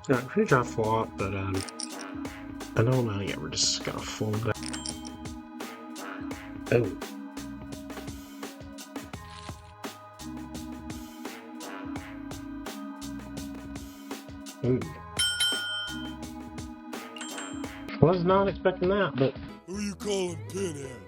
Pretty dry flop, but I don't know. Yeah, we're just gonna fold that. Oh. Ooh. Was not expecting that, but who you calling Pinhead?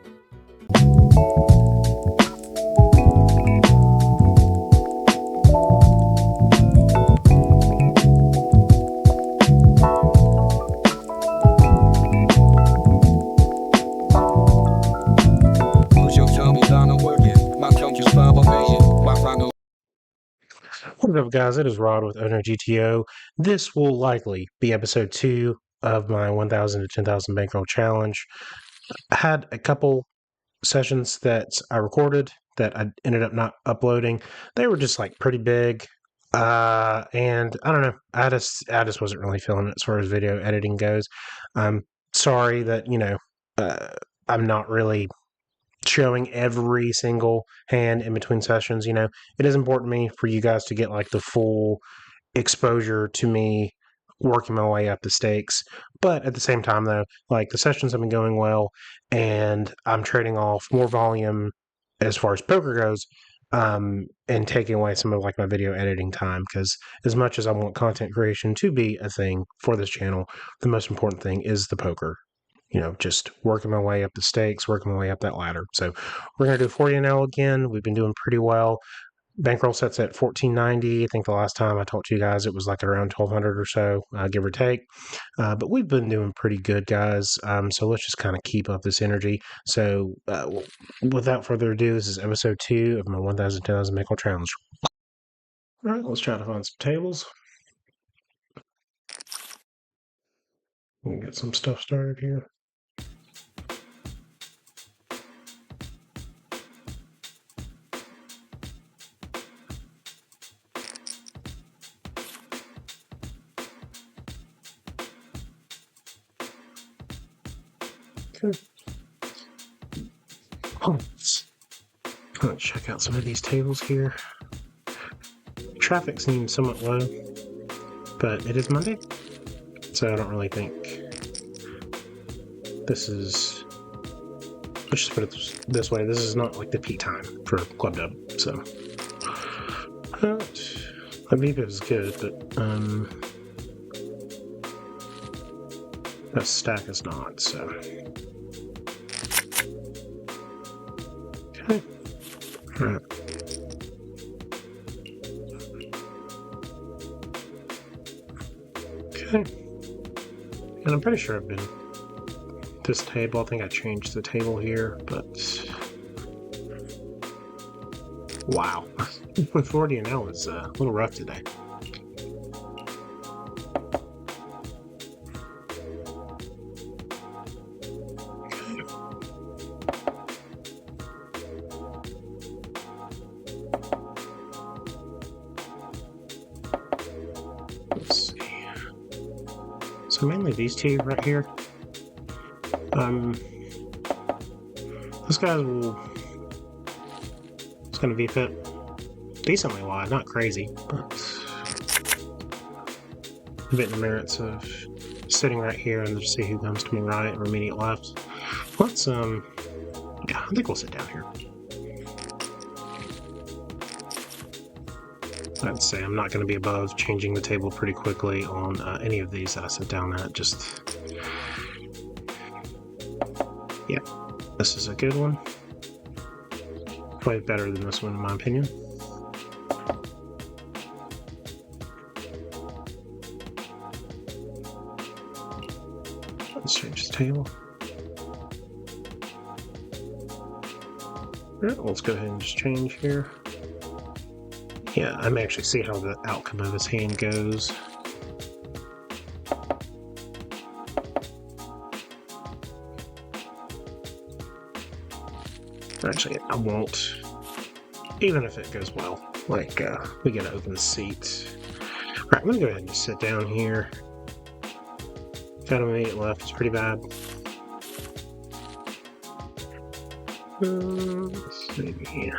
What up, guys? It is Rod with Owner GTO. This will likely be episode 2 of my 1,000 to 10,000 bankroll challenge. I had a couple sessions that I recorded that I ended up not uploading. They were just like pretty big, and I don't know. I just wasn't really feeling it as far as video editing goes. I'm sorry that uh, I'm not really showing every single hand in between sessions. It is important to me for you guys to get like the full exposure to me working my way up the stakes. But at the same time, though, like the sessions have been going well, and I'm trading off more volume as far as poker goes, and taking away some of like my video editing time. Because as much as I want content creation to be a thing for this channel, the most important thing is the poker. Just working my way up the stakes, working my way up that ladder. So we're going to do 40NL again. We've been doing pretty well. Bankroll sets at 1490. I think the last time I talked to you guys, it was like around 1200 or so, give or take. But we've been doing pretty good, guys. So let's just kind of keep up this energy. So without further ado, this is episode 2 of my 1000 bankroll challenge. All right, let's try to find some tables. We'll get some stuff started here. Okay. Let's check out some of these tables here. Traffic seems somewhat low, but it is Monday, so I don't really think this is. Let's just put it this way: this is not like the peak time for Club Dub, so. My VPIP is good, but that stack is not, so. Okay. Alright. Okay. And I'm pretty sure I've been this table. I think I changed the table here, but wow. 40NL is a little rough today. Let's see. So mainly these two right here. This guy will. It's going to be fit decently wide, not crazy, but debating the merits of sitting right here and just see who comes to my right or immediate left. Let's yeah, I think we'll sit down here. I'd say I'm not going to be above changing the table pretty quickly on any of these that I sit down at. Just, yeah, this is a good one. Probably better than this one in my opinion. Let's change the table. Right, let's go ahead and just change here. Yeah, I may actually see how the outcome of his hand goes. Actually, I won't. Even if it goes well. Like, we get an open seat. Alright, I'm gonna go ahead and just sit down here. Got him immediate left, it's pretty bad. Let's see.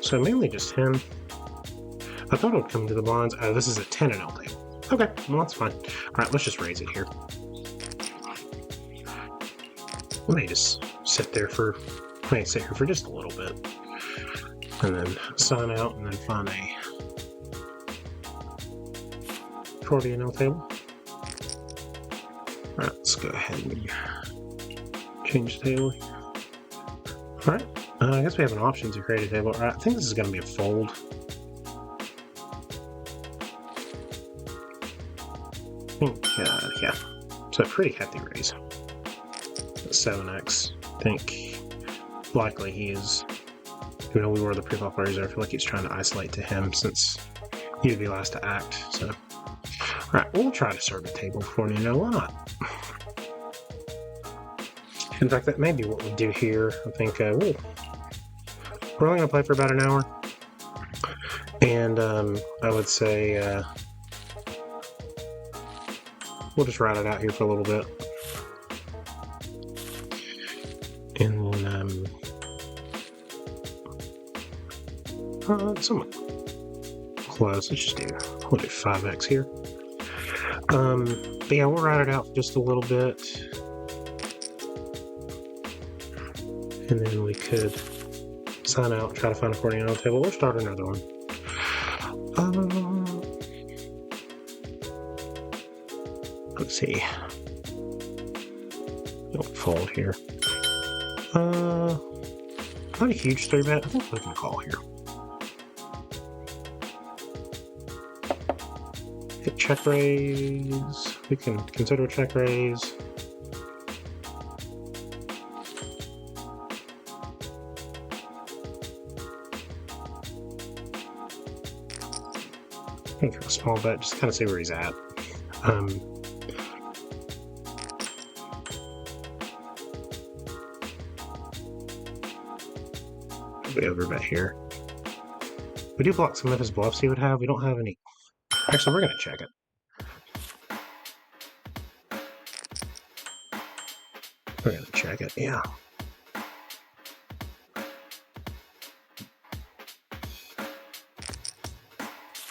So mainly just him. I thought it would come to the blinds. Oh, this is a 10 and L table. Okay, well that's fine. Alright, let's just raise it here. We may just sit here for just a little bit. And then sign out and then find a 40NL table. Alright, let's go ahead and change the table. Alright, I guess we have an option to create a table. Alright, I think this is going to be a fold. Yeah, so a pretty hefty raise. 7x. I think likely he is, even though we were the pre-flop players, I feel like he's trying to isolate to him since he would be last to act. So, alright, we'll try to serve a table for you. Why not? In fact, that may be what we do here. I think we're only going to play for about an hour. And I would say we'll just ride it out here for a little bit. And then somewhat close. Let's just we'll do 5x here. But yeah, we'll ride it out for just a little bit. And then we could sign out, try to find a 40NL table, or start another one. Let's see. Don't fold here. Not a huge 3-bet. I think we can call here. Hit check raise. We can consider a check raise. I think a small bet, just kind of see where he's at. We overbet here. We do block some of his bluffs he would have. We don't have any. Actually, we're going to check it. We're going to check it, yeah.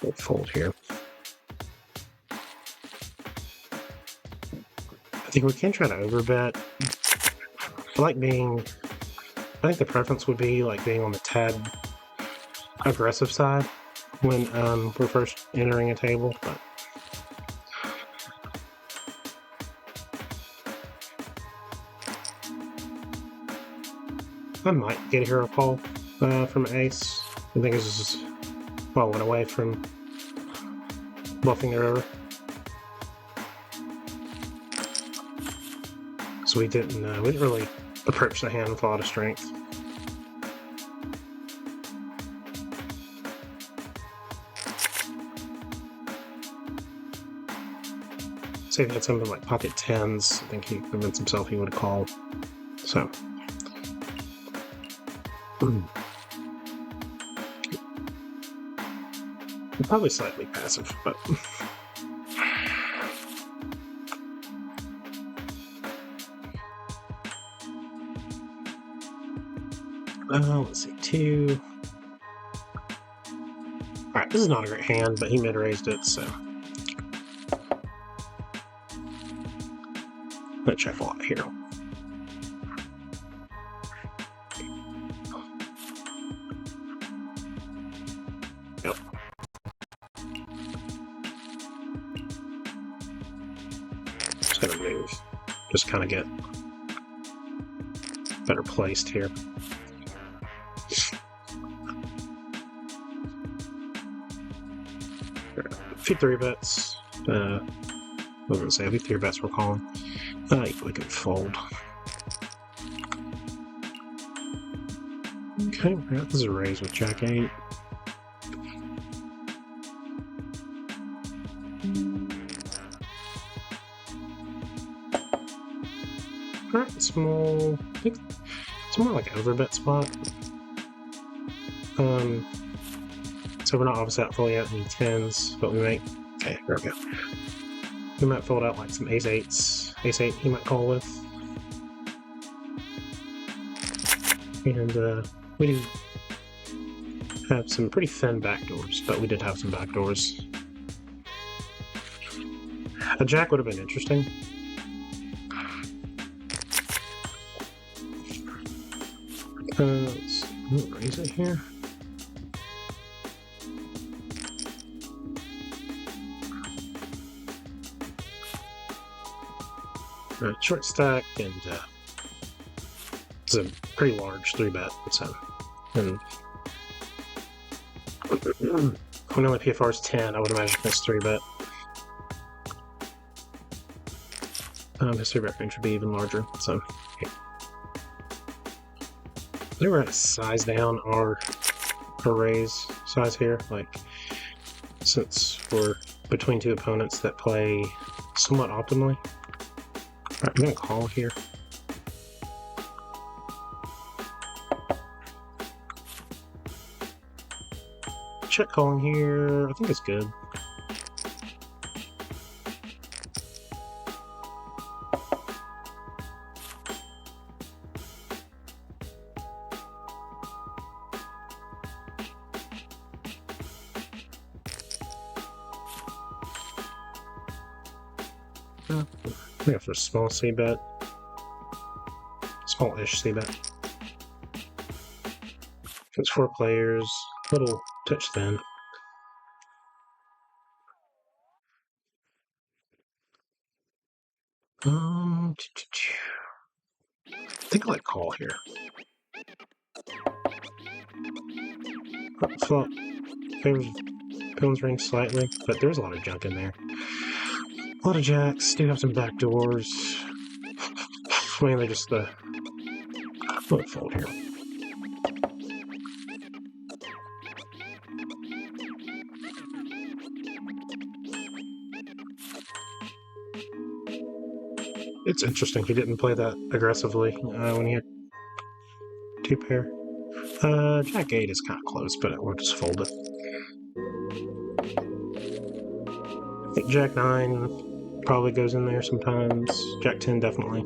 We'll fold here. I think we can try to overbet. I think the preference would be like being on the tad aggressive side when we're first entering a table, but I might get a hero call from ace. I think this is well went away from bluffing the river. So we didn't really approach the hand with a lot of strength. Say if he had something like pocket tens, I think he convinced himself he would have called. So. Probably slightly passive, but. Let's see, 2. Alright, this is not a great hand, but he mid-raised it, so. I'm gonna check a lot here. Yep. Just gonna move. Just kind of get better placed here. A few 3-bets. I was gonna say a few 3-bets we're calling. We could fold. Okay, this is a raise with Jack 8. Alright, small. I think it's more like an overbet spot. So we're not obviously out fully out any 10s, but we might. Okay, there we go. We might fold out like some ace 8s. Ace 8 he might call with. And we do Have some pretty thin backdoors, but we did have some backdoors. A jack would have been interesting. Let's raise it here. Short stack, and it's a pretty large 3-bet. So, and when only PFR is 10, I would imagine it's 3-bet. His 3-bet range would be even larger. So, yeah. They were going to size down our raise size here, like since we're between two opponents that play somewhat optimally. Right, I'm going to call here. Check calling here. I think it's good. We have for a small c-bet. Small-ish c-bet. If it's 4 players, little touch thin. I think I like call here. Flop favors Pill's ring slightly, but there's a lot of junk in there. A lot of jacks, do have some back doors. Mainly just the fold here. It's interesting he didn't play that aggressively when he had 2 pair. Jack 8 is kind of close, but we'll just fold it. I think Jack 9 probably goes in there sometimes. Jack 10 definitely.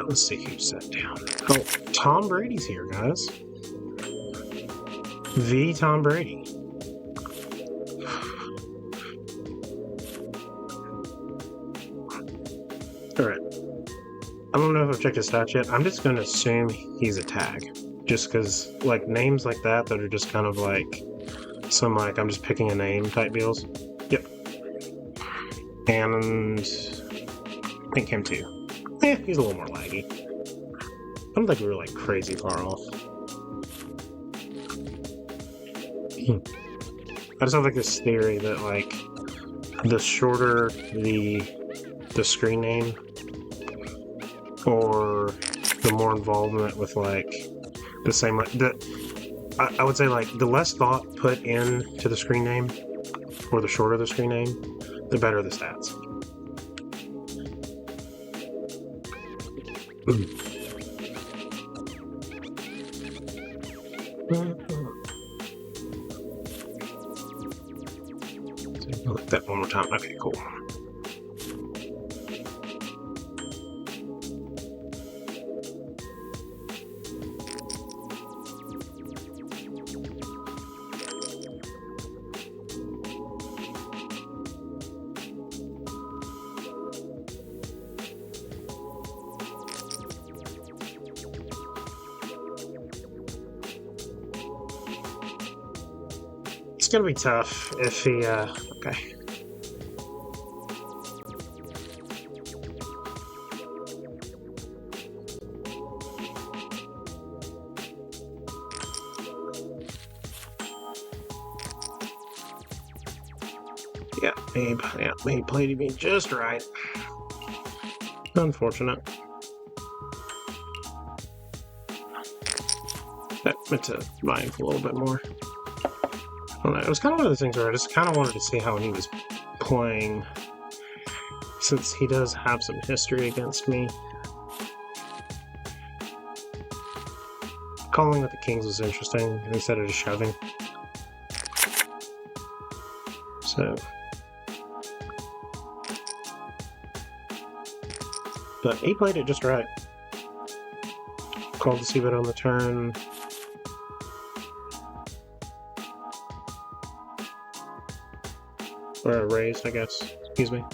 Let's see who's set down. Oh, Tom Brady's here, guys. The Tom Brady. Alright. I don't know if I've checked his stats yet. I'm just going to assume he's a tag. Just because, like, names like that are just kind of like some, like, I'm just picking a name type deals. Yep. And I think him too. He's a little more laggy. I don't think we were like crazy far off. I just have like this theory that like the shorter the screen name, or the more involvement with like the same I would say like the less thought put into the screen name, or the shorter the screen name, the better the stats. Look at that one more time. Okay, cool. It's gonna be tough if he, okay. Yeah, Abe. Yeah, he played me just right. Unfortunate. That meant to buy a little bit more. I don't know. It was kind of one of those things where I just kind of wanted to see how he was playing since he does have some history against me. Calling with the kings was interesting instead of just shoving. So, but he played it just right. Called the c-bet on the turn. Or raised, I guess. Excuse me.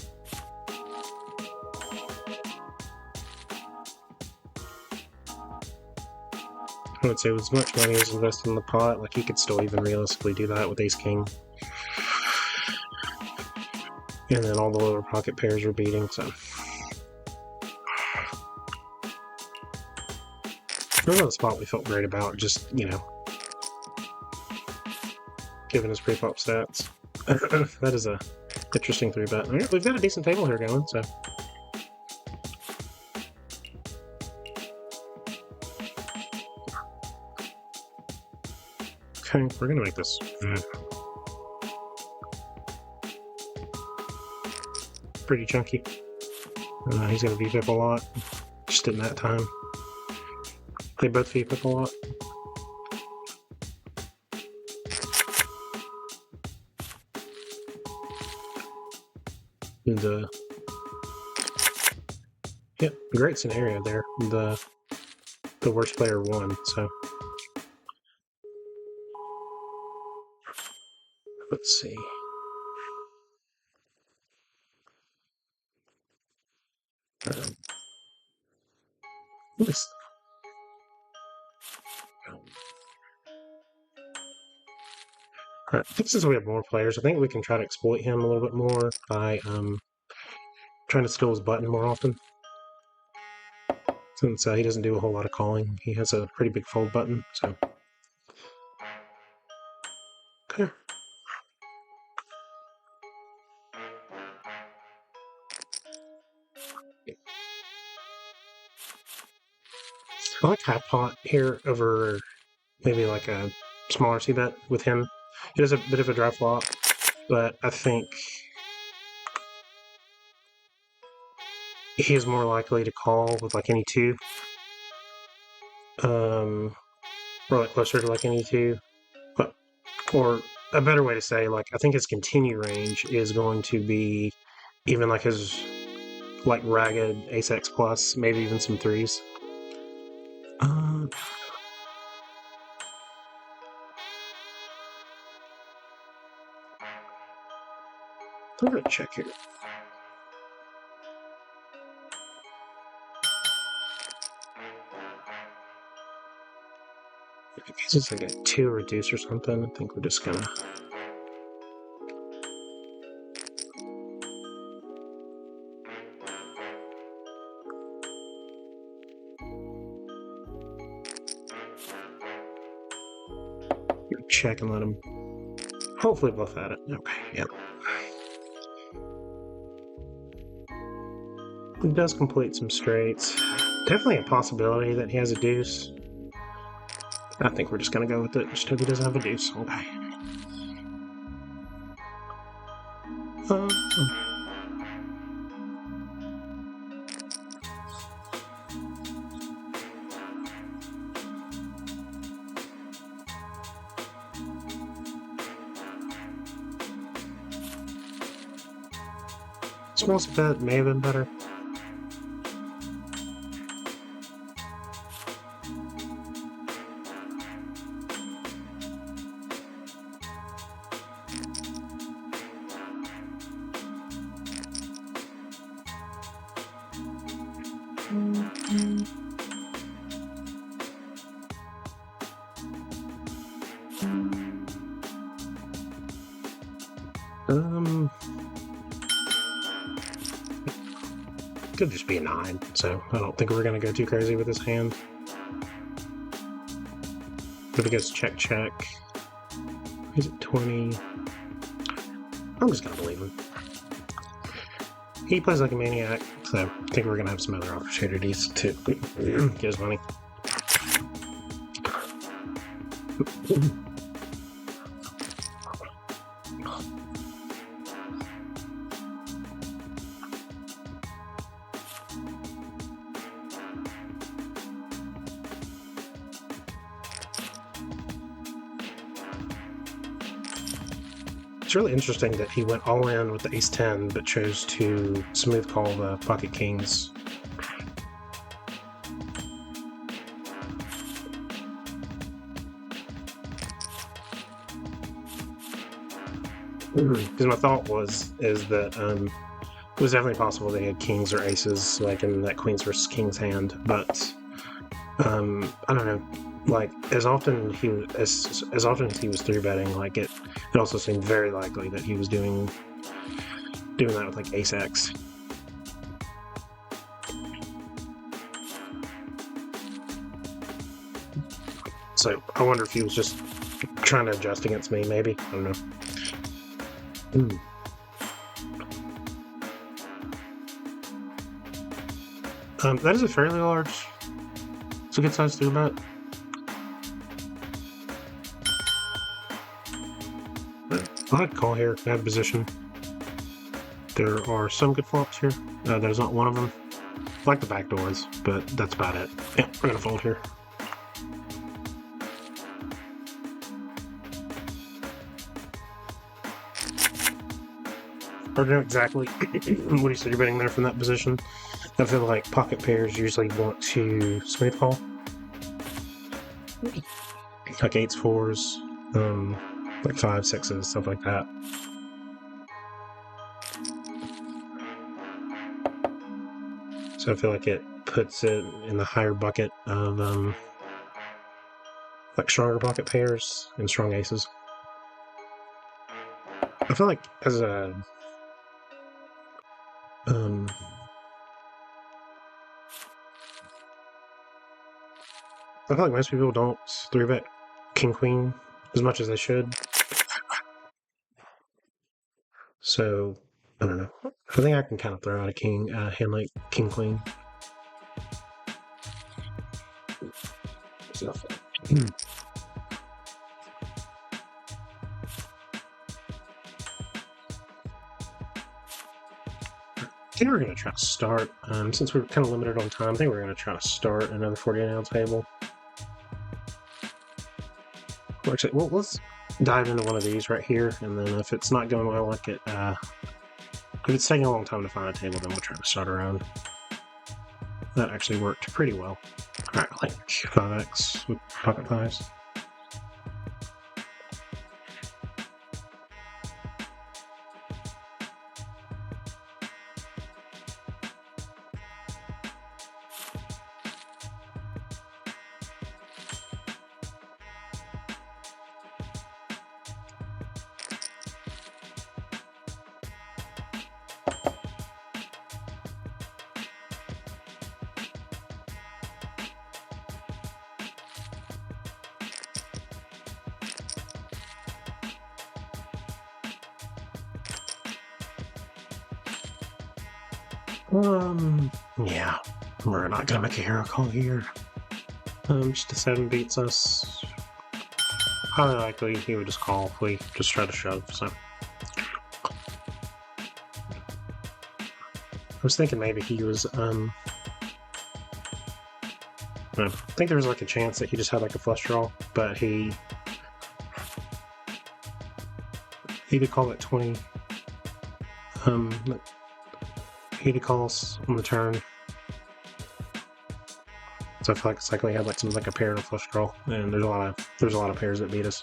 I would say with as much money as invested in the pot, like he could still even realistically do that with ace king. And then all the lower pocket pairs are beating, so. Another spot we felt great about, just, you know, given his pre-flop stats. That is a interesting 3-bet. Alright, we've got a decent table here going, so. Okay, we're gonna make this pretty chunky. He's gonna VPip a lot. Just in that time. They both VPip a lot. And yep, great scenario there. The worst player won, so. Let's see. Alright, I think since we have more players, I think we can try to exploit him a little bit more by trying to steal his button more often. Since he doesn't do a whole lot of calling, he has a pretty big fold button, so. Okay. I like half pot here over maybe like a smaller c-bet with him. He does a bit of a dry flop, but I think he is more likely to call with like any two. Or like closer to like any two. But, or a better way to say, like, I think his continue range is going to be even like his like ragged ace x plus, maybe even some threes. I'm gonna check here. If he's just like a 2 reduce or something, I think we're just gonna. Check and let him hopefully bluff at it. Okay, yep. He does complete some straights. Definitely a possibility that he has a deuce. I think we're just gonna go with it. Just hope he doesn't have a deuce. Okay. Small bet may have been better. Could just be a 9, so I don't think we're gonna go too crazy with this hand. If he goes check check, he's at 20. I'm just gonna believe him. He plays like a maniac, so I think we're gonna have some other opportunities to get his money. It's really interesting that he went all in with the ace-10, but chose to smooth call the pocket kings. Because my thought is that it was definitely possible they had kings or aces, like in that queens versus kings hand, but I don't know. Like as often as often as he was three betting, like it also seemed very likely that he was doing that with like ace x. So I wonder if he was just trying to adjust against me. Maybe, I don't know. That is a fairly large. It's a good size three bet. I like call here, bad position. There are some good flops here. There's not one of them. I like the back doors, but that's about it. Yeah, we're gonna fold here. Hard to know exactly what he's three betting there from that position. I feel like pocket pairs usually want to smooth call, like eights, fours, like five, sixes, stuff like that. So I feel like it puts it in the higher bucket of like stronger pocket pairs and strong aces. I feel like as a um, I feel like most people don't three bet king queen as much as they should. So I don't know. I think I can kind of throw out a king hand like king queen. So, I think we're going to try to start, since we're kind of limited on time, I think we're going to try to start another 40NL table. Well, actually, well, let's dive into one of these right here, and then if it's not going well, like if it's taking a long time to find a table, then we'll try to start around. That actually worked pretty well. Alright, like 5x with pocket fives. Yeah, we're not gonna make a hero call here. Just a 7 beats us. Highly likely he would just call if we just try to shove, so. I was thinking maybe he was, I think there was like a chance that he just had like a flush draw, but he did call at 20. He did call us on the turn. So I feel like it's likely he had like something like a pair and a flush draw, and there's a lot of pairs that beat us.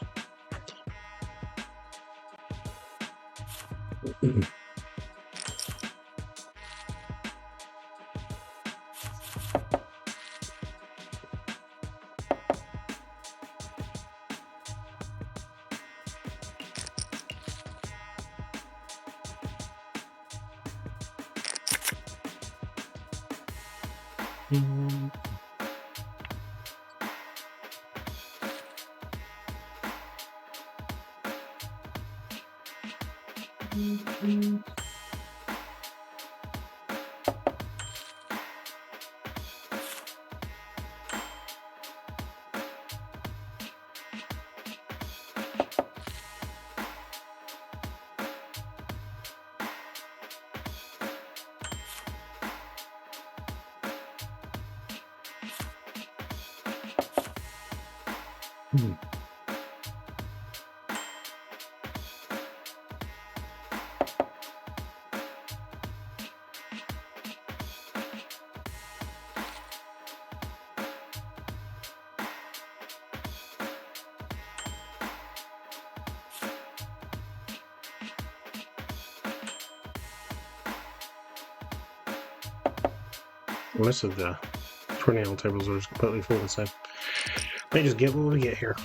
most of the 40NL tables are just completely full, so they just get what we get here.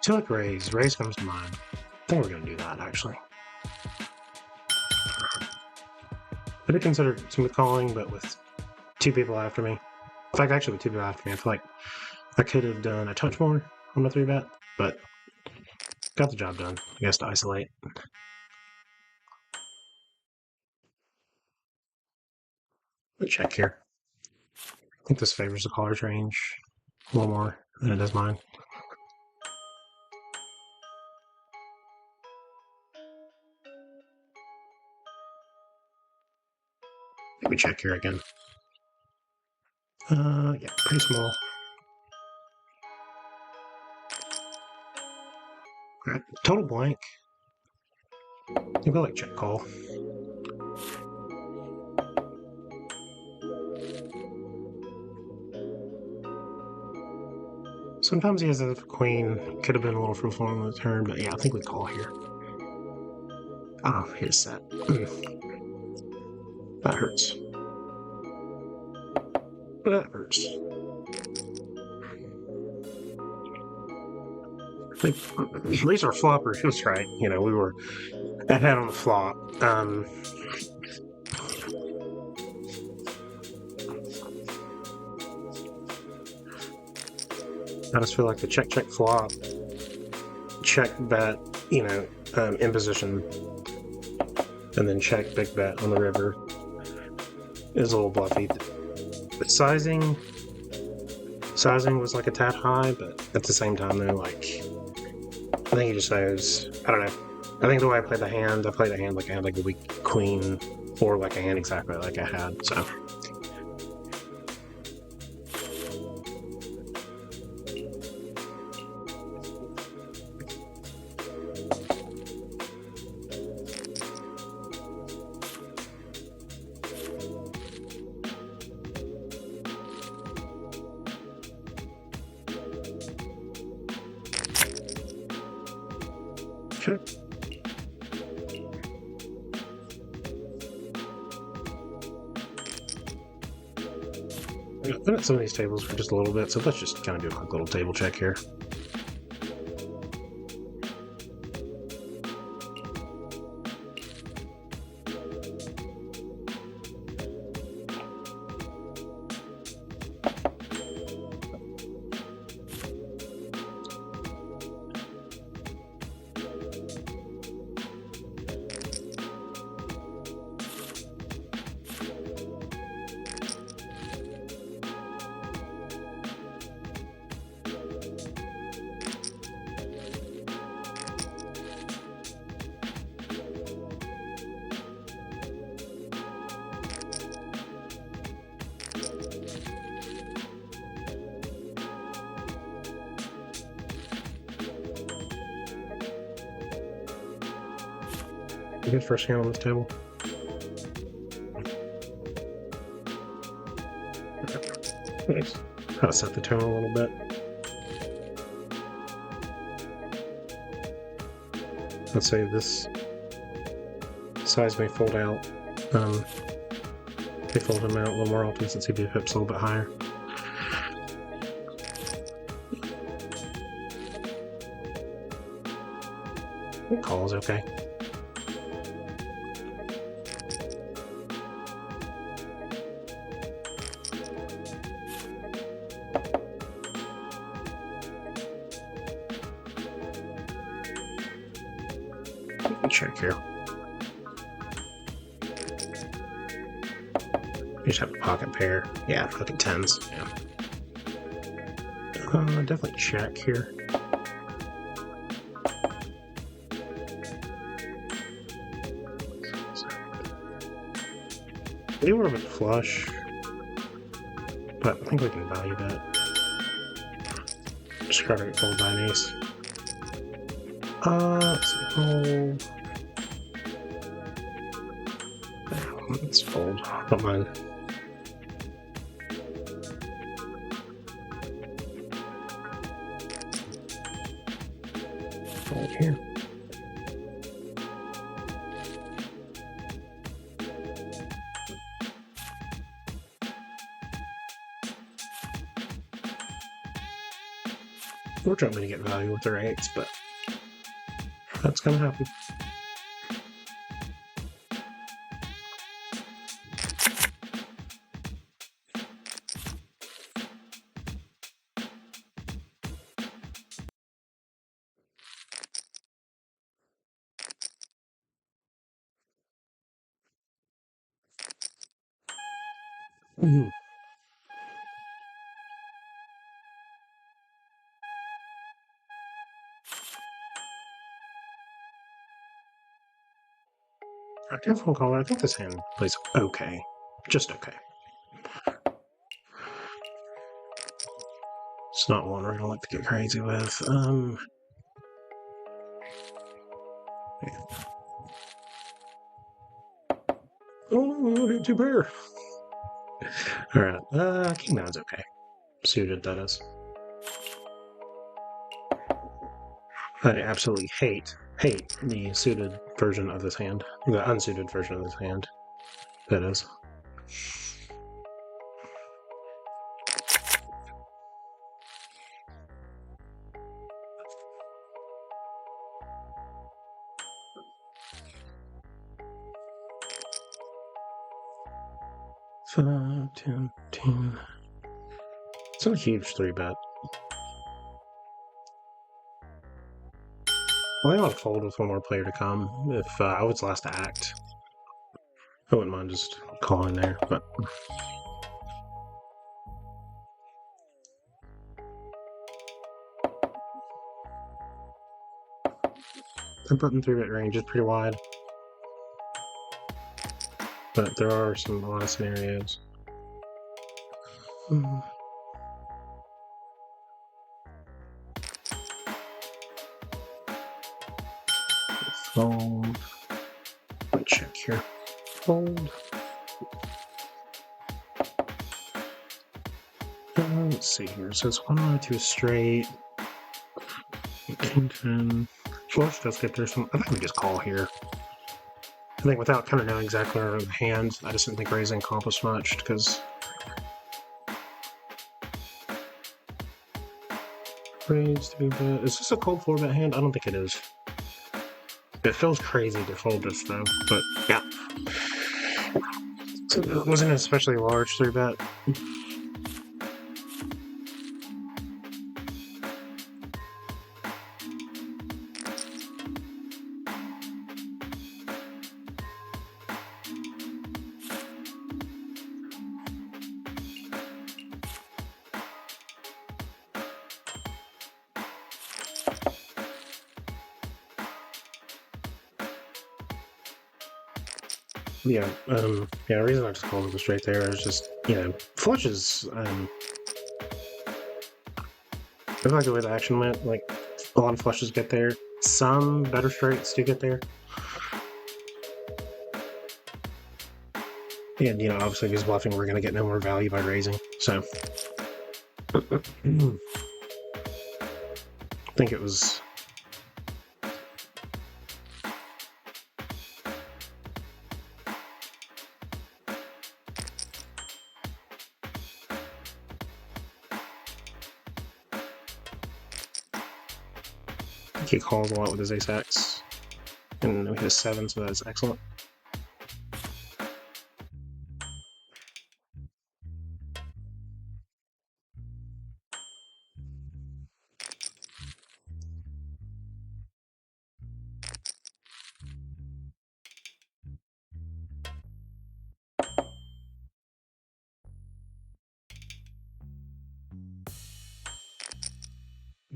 Took raise. Raise comes to mind. I think we're going to do that, actually. I did consider smooth calling, but with two people after me. In fact, actually, with two people after me, I feel like I could have done a touch more on the 3-bet, but got the job done. I guess to isolate. Check here. I think this favors the caller's range a little more than it does mine. Maybe check here again. Yeah, pretty small. All right, total blank. You go like check call. Sometimes he has a queen. Could have been a little fruitful on the turn, but yeah, I think we call here. Oh, his set. That hurts. That hurts. At least our flopper was right. You know, we were ahead on the flop. I just feel like the check flop, check bet, you know, in position, and then check big bet on the river is a little bluffy. But sizing was like a tad high, but at the same time, though, like I think he just knows. I don't know. I think the way I played the hand like I had like a weak queen, or like a hand exactly like I had. So. Sure. I've been at some of these tables for just a little bit, so let's just kind of do a quick little table check here. Good first hand on this table. Nice. How to set the tone a little bit. Let's say this size may fold out. They fold him out a little more often since he pips a little bit higher. Call is okay. Check here. You just have a pocket pair. Yeah, fucking tens. Yeah. Definitely check here. They were with flush, but I think we can value that. Just try to get fold by an ace. Let's see, fold. Let's fold. Don't mind. Fold here. We're trying to get value with their eights, but that's gonna happen. Mhm. I definitely call it. I think this hand plays okay. Just okay. It's not one we're gonna like to get crazy with. Oh, hit two pair. Alright, King Nine's okay. Suited, that is. I absolutely hate the suited version of this hand. The unsuited version of this hand, that is. Five, 10, 10. It's not a huge 3-bet. Well, I want to fold with one more player to come. If I was last to act, I wouldn't mind just calling there, but the button 3-bet range is pretty wide. But there are some odd scenarios. Fold. Let me check here. Fold. Let's see here. So it's 1 to a straight. King 10. Flush does get there. I think we just call here. I think without kind of knowing exactly our hand, I just didn't think raising accomplished much because raise to be bet. Is this a cold 4-bet hand? I don't think it is. It feels crazy to fold this though, but yeah. So it wasn't an especially large 3-bet. Yeah, the reason I just called it straight there is just, flushes, I feel like the way the action went, like, a lot of flushes get there. Some better straights do get there. And, obviously, if he's bluffing, we're going to get no more value by raising, so. I think it was... He calls a lot with his ace-x, and we hit a 7, so that's excellent.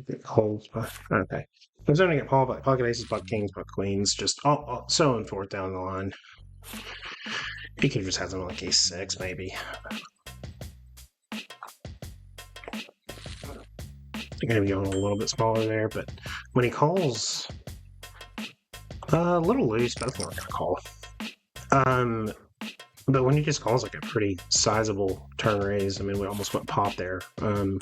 Get calls by... Okay. I'm starting to get called by pocket aces, pocket kings, pocket queens, just so on forth down the line. He could have just had something like ace 6, maybe. Maybe going a little bit smaller there, but when he calls, a little loose, but I think we're going to call. But when he just calls like a pretty sizable turn raise, I mean, we almost went pop there. I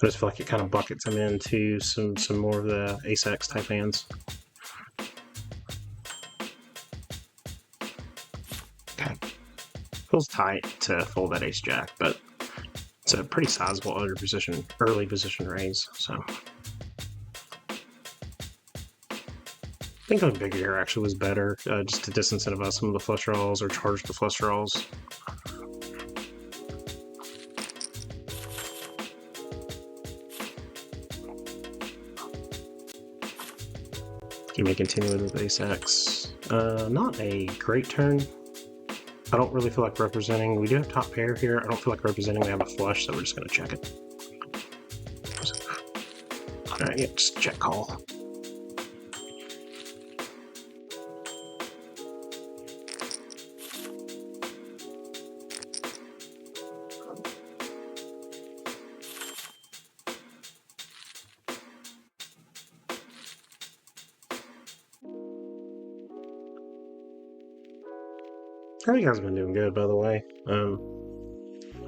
just feel like it kind of buckets him into some more of the ace X type hands. Okay. Feels tight to fold that ace jack, but it's a pretty sizable early position raise, so. I think going bigger here actually was better, just to disincentivize some of the flush draws or charge the flush draws. You may continue with ace X. Not a great turn. I don't really feel like representing. We do have top pair here. I don't feel like representing we have a flush, so we're just going to check it. Alright, yeah, just check call. I think you guys have been doing good, by the way. I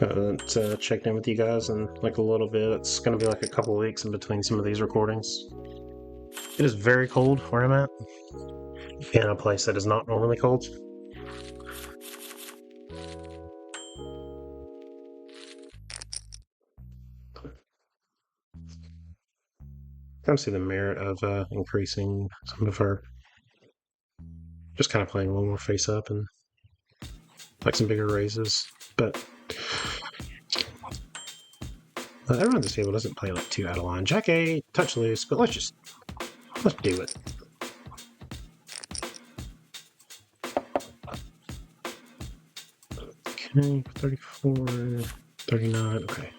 haven't checked in with you guys in like a little bit. It's going to be like a couple of weeks in between some of these recordings. It is very cold where I'm at, in a place that is not normally cold. I see the merit of increasing some of her, just kind of playing a little more face up and like some bigger raises, but everyone at this table doesn't play like too out of line. Jack 8, touch loose, but let's do it. Okay, 34, 39, okay.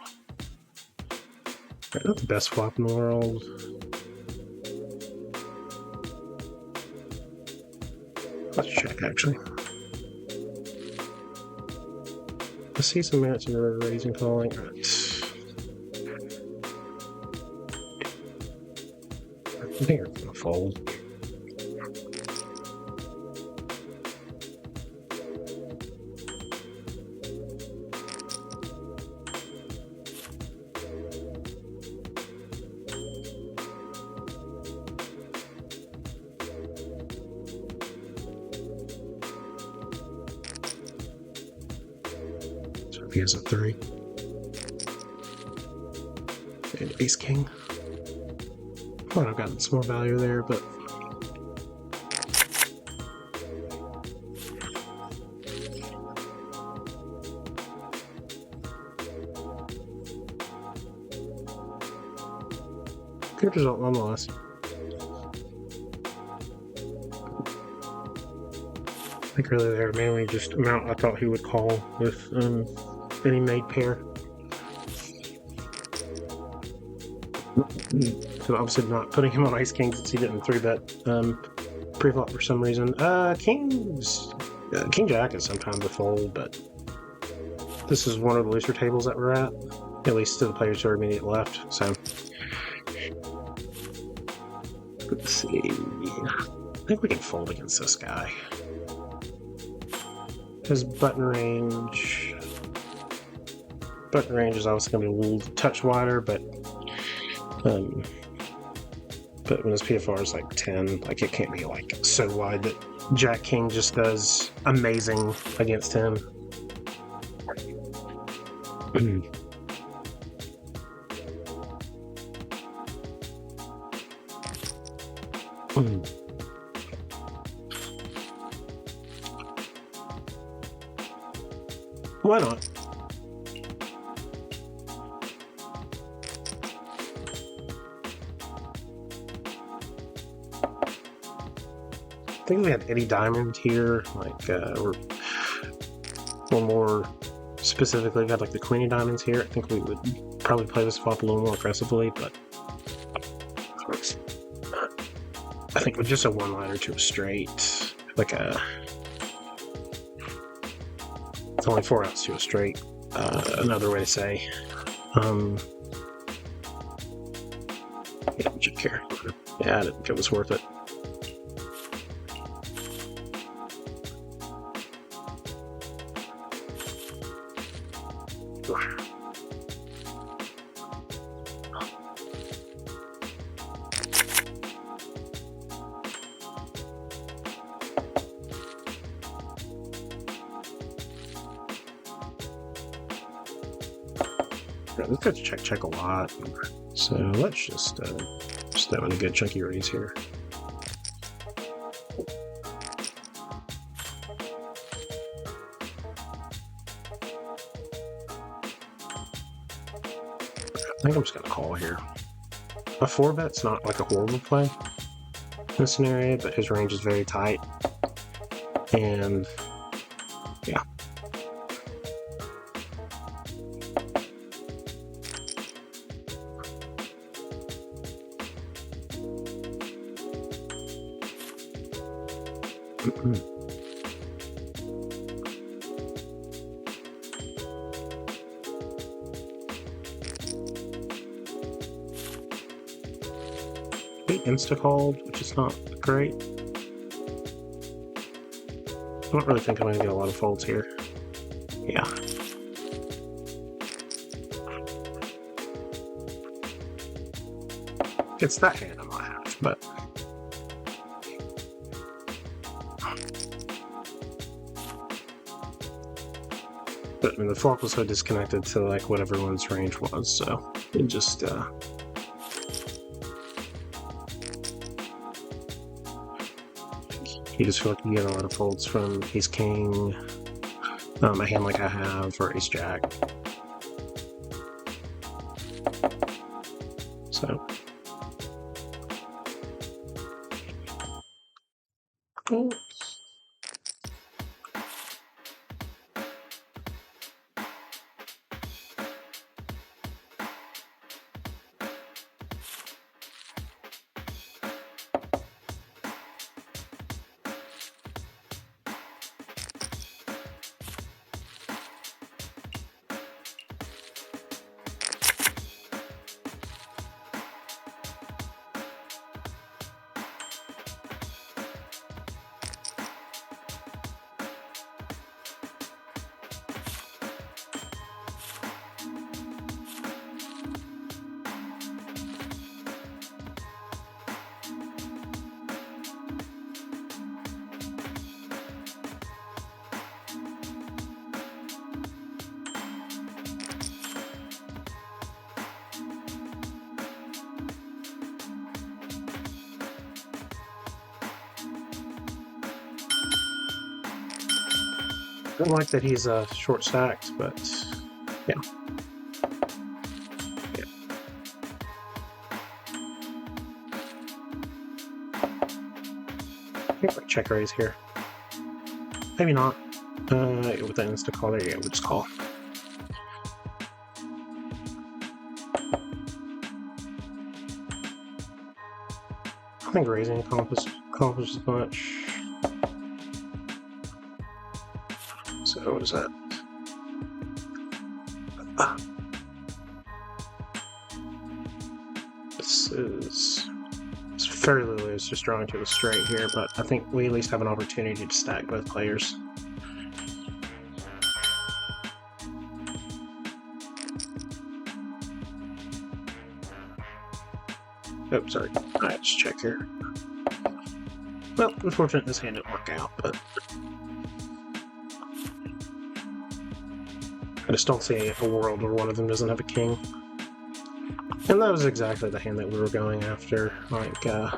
Right, not the best flop in the world. Let's check, actually. I see some merits in the river raising calling. Right. I think we're gonna fold. So if he has a 3. And ace king. Might have gotten some more value there, but good result nonetheless. I think really there mainly just amount I thought he would call with any made pair. So obviously not putting him on ice king since he didn't 3-bet pre-flop for some reason. King jack is sometimes a fold, but this is one of the looser tables that we're at least to the players who are immediate left. So let's see. I think we can fold against this guy. His button range is obviously going to be a little touch wider, but when his PFR is like 10, like it can't be like so wide that Jack King just does amazing against him. Why not? I think we had Eddie Diamond here, like or one more specifically, we had like the Queen of Diamonds here. I think we would probably play this flop a little more aggressively, but I think with just a one-liner to a straight, like a only 4 outs to a straight. Another way to say. Yeah, check here. Yeah, I didn't think it was worth it. Let's go check a lot. So let's just throw in a good chunky raise here. I think I'm just gonna call here. A 4-bet's not like a horrible play in this scenario, but his range is very tight. And yeah. He insta-called, which is not great. I don't really think I'm going to get a lot of folds here. Yeah. It's that hand I might have, but... But I mean, the flop was so disconnected to like what everyone's range was, so it just you just feel like you get a lot of folds from ace king, a hand like I have, or ace jack. So oh. I don't like that he's short stacked, but yeah. Yeah. I think I check raise here. Maybe not. With that insta call there, yeah, we'll just call. I think raising accomplishes much. So what is that? It's fairly loose, just drawing to a straight here, but I think we at least have an opportunity to stack both players. Oh, sorry. I just checked here. Well, unfortunately, this hand didn't work out, but I just don't see a world where one of them doesn't have a king. And that was exactly the hand that we were going after. Like, right.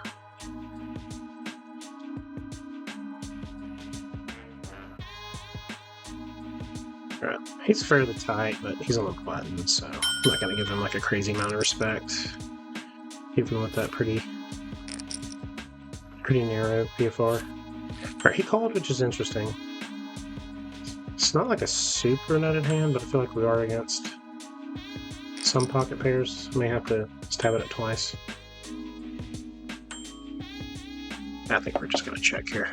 He's fairly tight, but he's on the button, so I'm not going to give him like a crazy amount of respect. Even with that pretty narrow PFR. Alright, he called, which is interesting. It's not like a super nutted hand, but I feel like we are against some pocket pairs. May have to stab at it twice. I think we're just going to check here.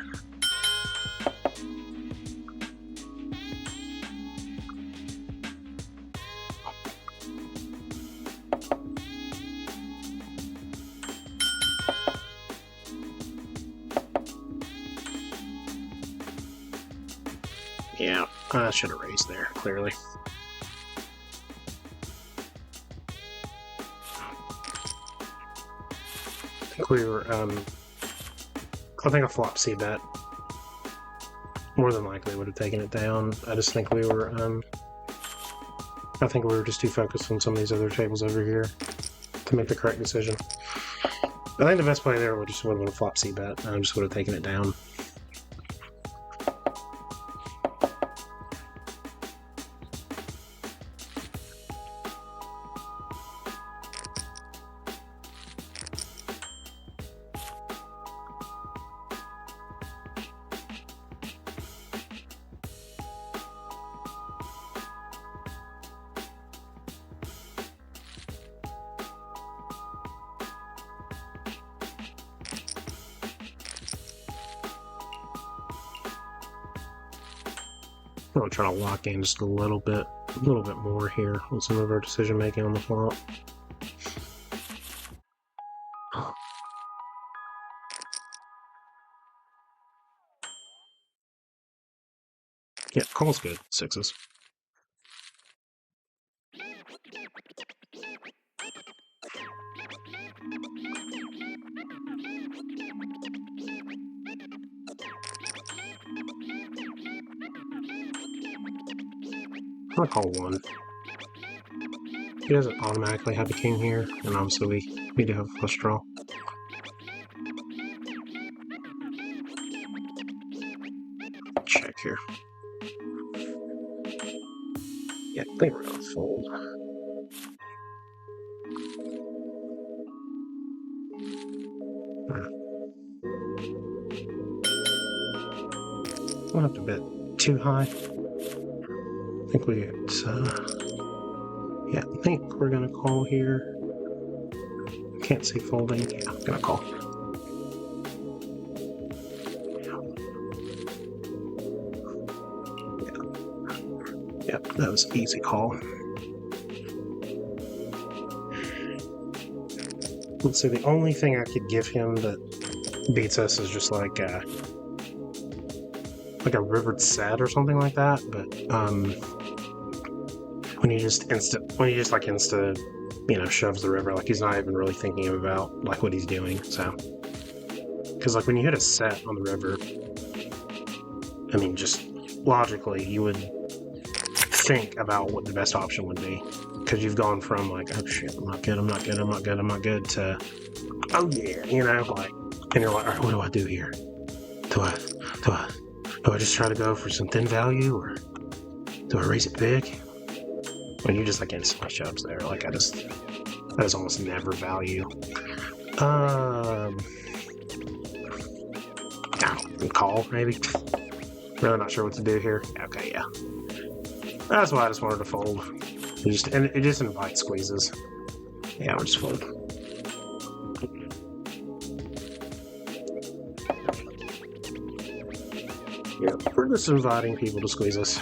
Yeah, I should have raised there, clearly. I think we were, I think a flop C bet more than likely would have taken it down. I just think we were, I think we were just too focused on some of these other tables over here to make the correct decision. I think the best play there would have been a flop C bet. I just would have taken it down. I'm trying to lock in just a little bit more here on some of our decision making on the flop. Yeah, call's good. Sixes. I'm gonna call one. He doesn't automatically have a king here, and obviously we do have a flush draw. Check here. Yeah, I think we're gonna fold. We'll have to bet too high. I think we get, yeah, I think we're gonna call here. Can't see folding. Yeah, I'm gonna call. Yep, that was an easy call. Let's see, the only thing I could give him that beats us is just like a rivered set or something like that, but when he just shoves the river, like he's not even really thinking about like what he's doing. So because like when you hit a set on the river, I mean, just logically you would think about what the best option would be, because you've gone from like, oh shit, I'm not good to, oh yeah, like, and you're like, all right, what do I do here? Do I just try to go for some thin value, or do I raise it big? When you just like instantly shoves there, like that is almost never value. Call maybe. Really not sure what to do here. Okay, yeah. That's why I just wanted to fold. It just invites squeezes. Yeah, I'll just fold. Yeah, we're just inviting people to squeeze us.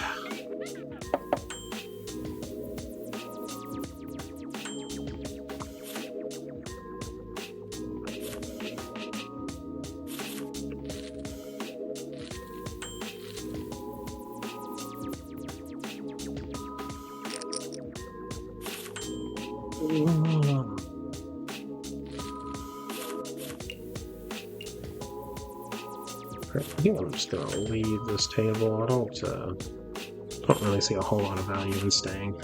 I think I'm just gonna leave this table. I don't really see a whole lot of value in staying.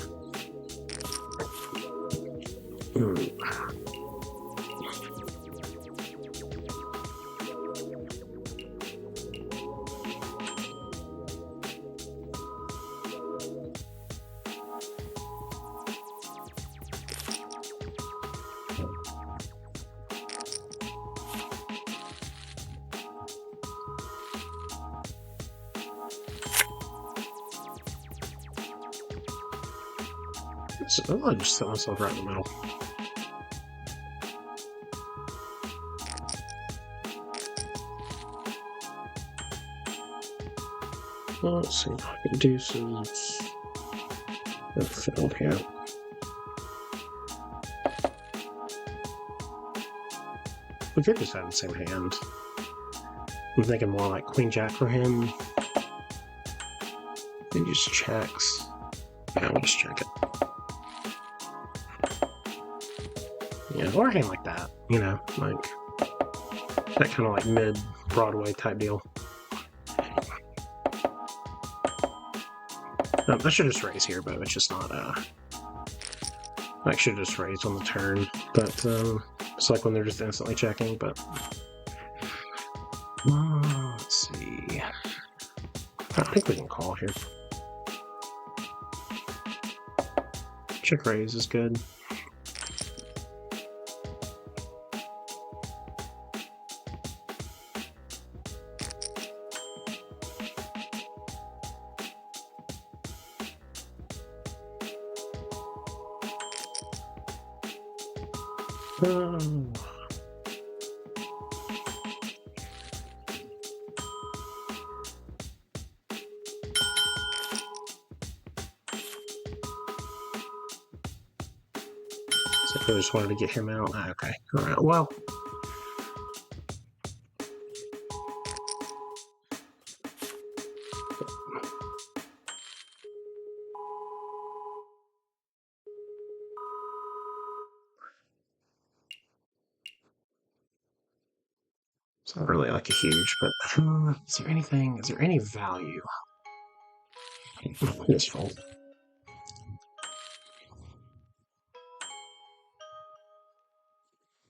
So I'll just set myself right in the middle. Well, let's see if I can do some fill here. We could just have the same hand. I'm thinking more like Queen Jack for him. It just checks. Yeah, we'll just check it. Yeah, or a hand like that, you know, like that kind of like mid-Broadway type deal. I should just raise here, but it's just not, I should just raise on the turn, but it's like when they're just instantly checking, but let's see. I think we can call here. Check raise is good. So I just wanted to get him out. Okay. All right. Well. It's not really like a huge, but is there anything? Is there any value? Just fold.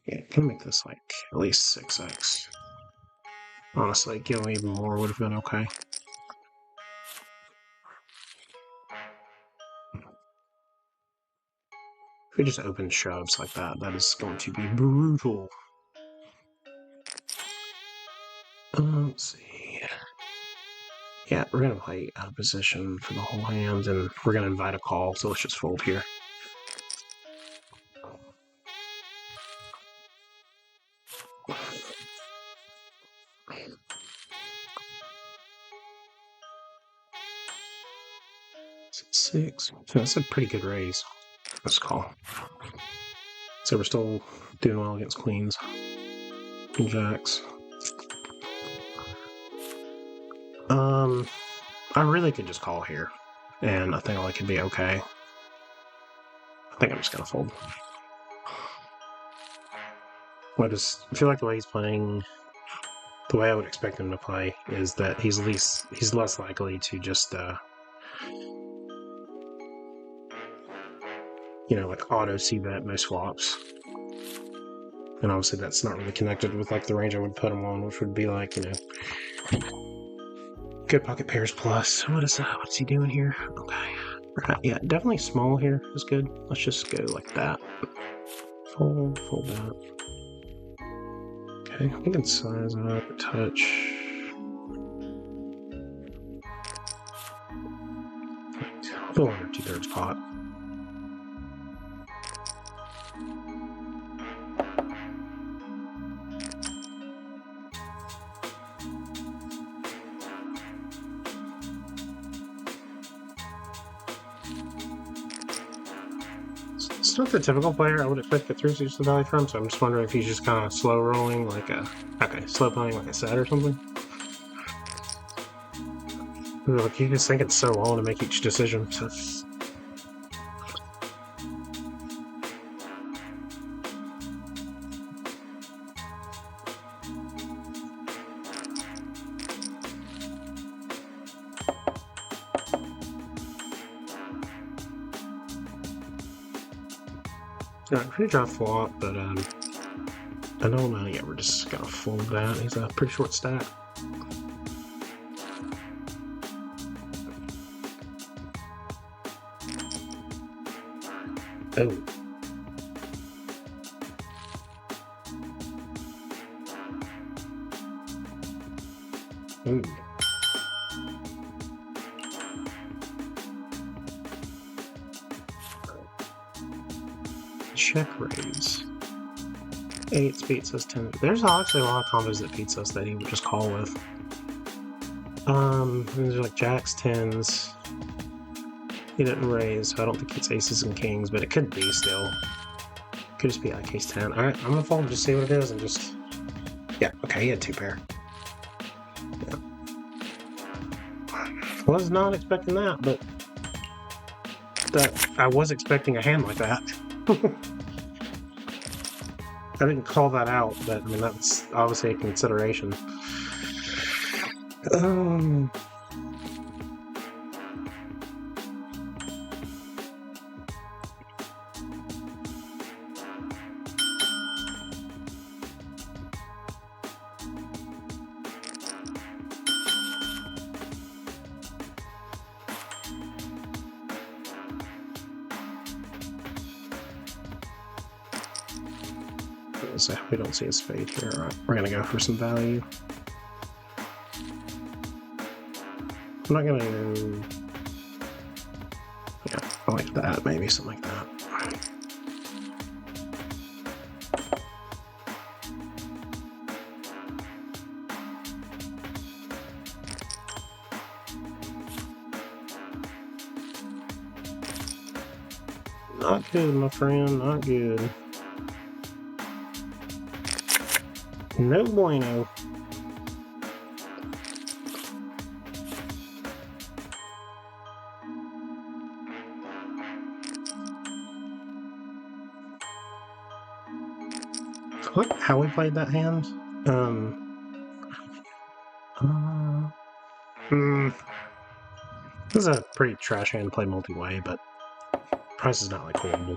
Yeah, can make this like at least 6x. Honestly, giving even more would have been okay. If we just open shoves like that, that is going to be brutal. Let's see. Yeah, we're going to play out of position for the whole hand, and we're going to invite a call, so let's just fold here. Six. So that's a pretty good raise. Let's call. So we're still doing well against queens and jacks. I really could just call here, and I think I could be okay. I think I'm just gonna fold. I feel like the way he's playing, the way I would expect him to play, is that he's less likely to just like auto c-bet most flops. And obviously that's not really connected with like the range I would put him on, which would be like, good pocket pairs plus. What's he doing here? Okay. Right, yeah, definitely small here is good. Let's just go like that. Fold that. Okay, we can size up a touch. A little under 2/3 pot. It's not the typical player I would expect to 3-6 the value from, so I'm just wondering if he's just kind of slow rolling, slow playing like I said or something. Like you just think it's so long to make each decision. So. Pretty drop flop, but I don't know. Yeah, we're just gonna fold that. He's a pretty short stack. Oh. Ooh. Check raise. 8 beats us 10. There's actually a lot of combos that beats us that he would just call with. There's like jacks, 10s. He didn't raise, so I don't think it's aces and kings, but it could be still. Could just be like ace 10. Alright, I'm gonna fold and just see what it is and just. Yeah, okay, he had 2 pair. Yeah. Was not expecting that, but that I was expecting a hand like that. I didn't call that out, but I mean that's obviously a consideration. Um, so we don't see a spade here. All right, we're gonna go for some value. I'm not gonna. Yeah, I like that. Maybe something like that. Not good, my friend. Not good. No bueno. Look how we played that hand. Um. This is a pretty trash hand to play multi-way, but price is not like horrible.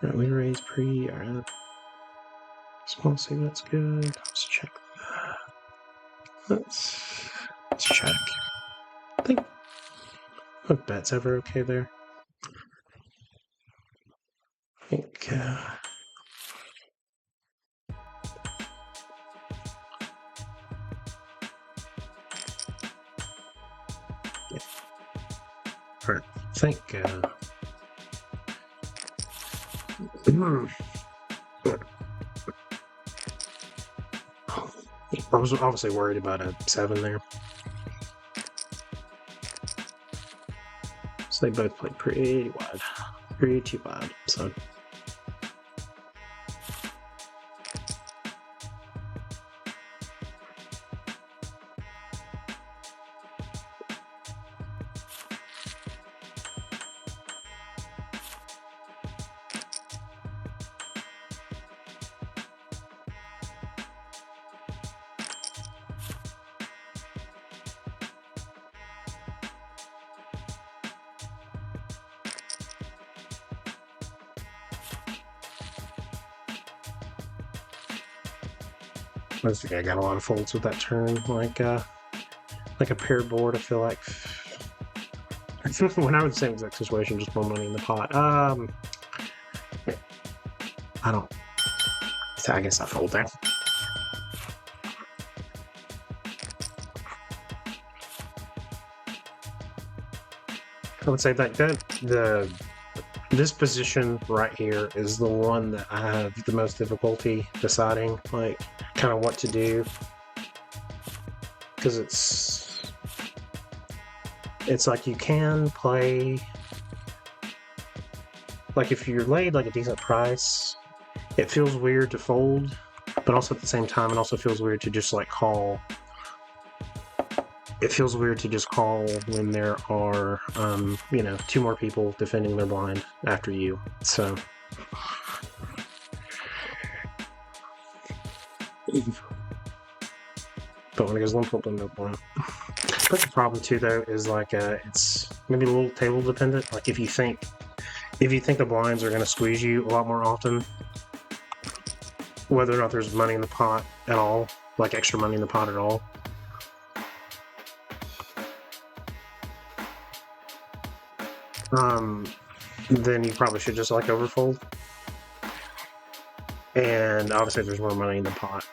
Alright, we raise pre. Alright. Small see that's good. Let's check that. Let's check. I think my bet's ever okay there. I think yeah. Alright, I think I was obviously worried about a 7 there. So they both played pretty wide. Pretty wide. So I think I got a lot of folds with that turn, like a paired board. I feel like when I was in the same exact situation, just more money in the pot. I don't. I guess I fold there. I would say that this position right here is the one that I have the most difficulty deciding, like, kind of what to do, because it's like you can play, like if you're laid like a decent price, it feels weird to fold, but also at the same time it also feels weird to just like call. It feels weird to just call when there are, two more people defending their blind after you. So, but when it goes limp, no point. But the problem too, though, is like it's maybe a little table dependent. Like if you think the blinds are going to squeeze you a lot more often, whether or not there's money in the pot at all, like extra money in the pot at all. Then you probably should just like overfold. And obviously, if there's more money in the pot.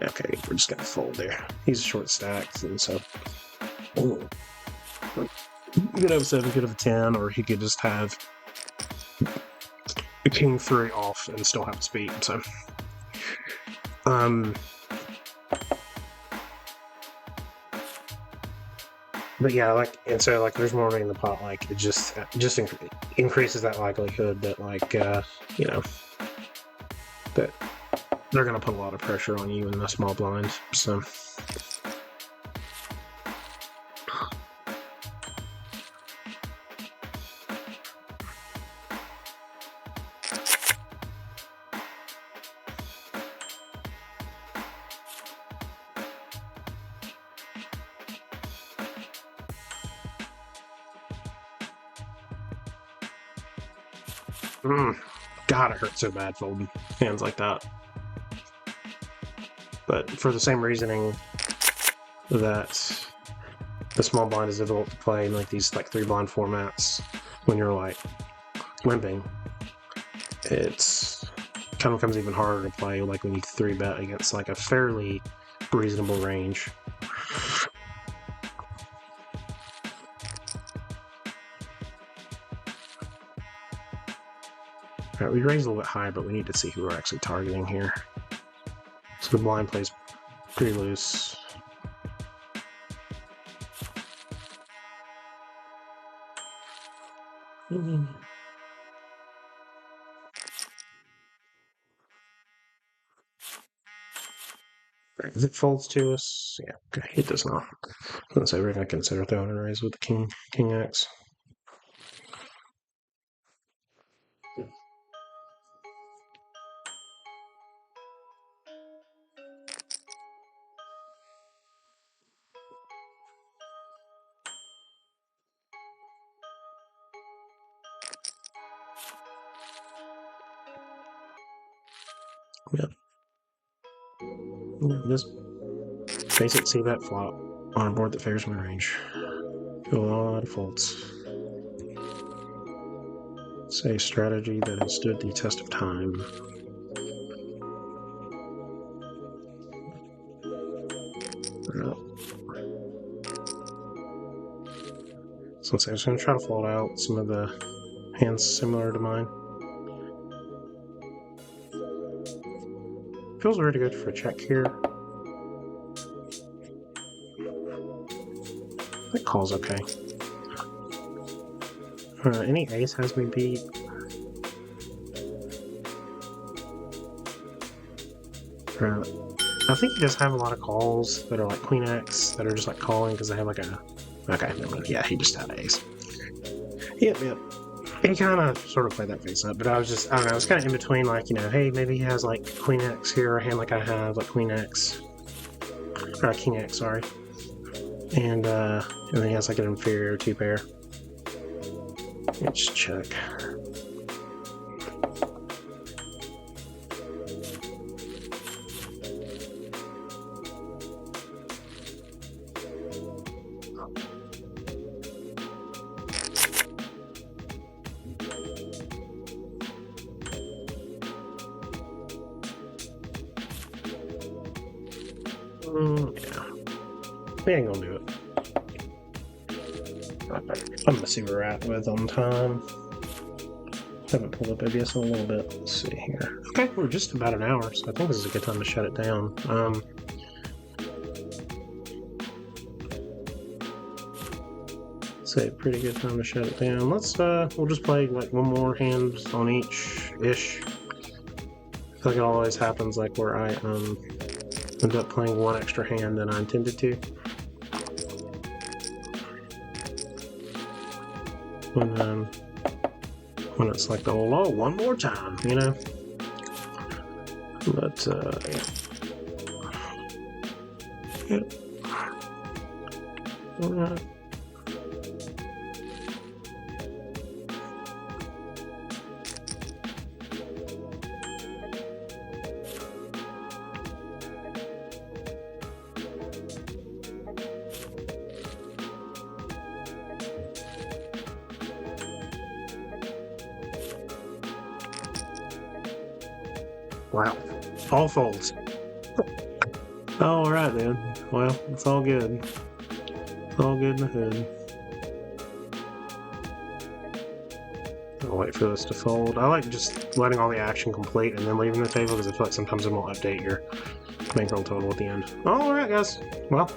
Yeah, okay, we're just gonna fold there. He's short stacks, and so he could have a 7, could have a 10, or he could just have a king 3 off and still have speed. So, but yeah, like, and so like, there's more money in the pot. Like, it just increases that likelihood that like that they're going to put a lot of pressure on you in the small blind. So. God, it hurts so bad folding hands like that. But for the same reasoning that the small blind is difficult to play in like these like 3-blind formats when you're like limping, it's kind of becomes even harder to play like when you 3-bet against like a fairly reasonable range. All right, we raised a little bit high, but we need to see who we're actually targeting here. So the blind plays pretty loose. If it folds to us, yeah, okay, it does not. Let's say we're going to consider throwing a raise with the King X. Yep. This basic c-bet flop on a board that favors my range. A lot of folds. It's a strategy that has stood the test of time. So let's say I'm just going to try to fold out some of the hands similar to mine. Feels really good for a check here. That call's okay. Any ace has me beat. I think he does have a lot of calls that are like Queen X that are just like calling because they have like a. Okay, never mind. Yeah, he just had ace. Yep. He kind of sort of played that face up, but I don't know, I was kind of in between, like, you know, hey, maybe he has like Queen X here, a hand like I have, like Queen X, or King X, sorry. And then he has like an inferior 2-pair. Let's check. Yeah. We ain't gonna do it. I'm gonna see where we're at with on time. Haven't pulled up ABS in a little bit. Let's see here. Okay, we're just about an hour, so I think this is a good time to shut it down. It's a pretty good time to shut it down. We'll just play like one more hand on each-ish. I feel like it always happens like where I end up playing one extra hand than I intended to. When it's like, oh, one more time, you know? But, yeah. All right. Wow. All folds. All right, then. Well, it's all good. It's all good in the hood. I'll wait for this to fold. I like just letting all the action complete and then leaving the table because I feel like sometimes it won't update your bankroll total at the end. All right, guys. Well,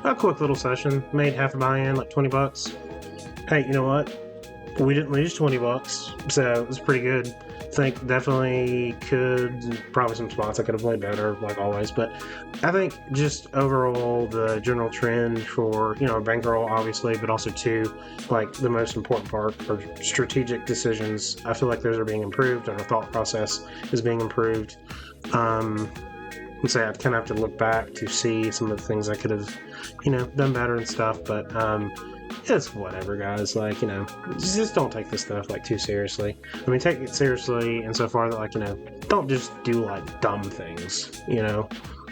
a quick little session. Made half a buy-in, like $20. Hey, you know what? We didn't lose $20, so it was pretty good. I think definitely could, probably some spots I could have played better, like always. But I think just overall the general trend for bankroll, obviously, but also too, like the most important part are strategic decisions. I feel like those are being improved, and our thought process is being improved. And say I'd kind of have to look back to see some of the things I could have, done better and stuff. But it's whatever, guys. Like, just don't take this stuff like too seriously. I mean, take it seriously insofar that, like, don't just do like dumb things.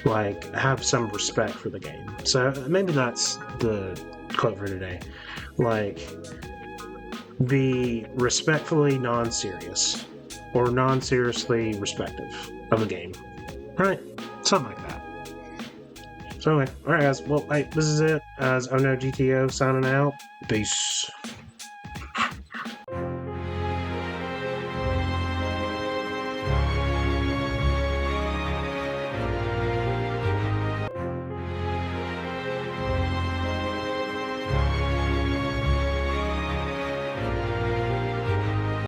Like have some respect for the game. So maybe that's the quote for today. Like, be respectfully non-serious or non-seriously respective of a game. Right? Something like that. So anyway, alright guys, well, hey, this is it. As Oh No GTO signing out. Peace.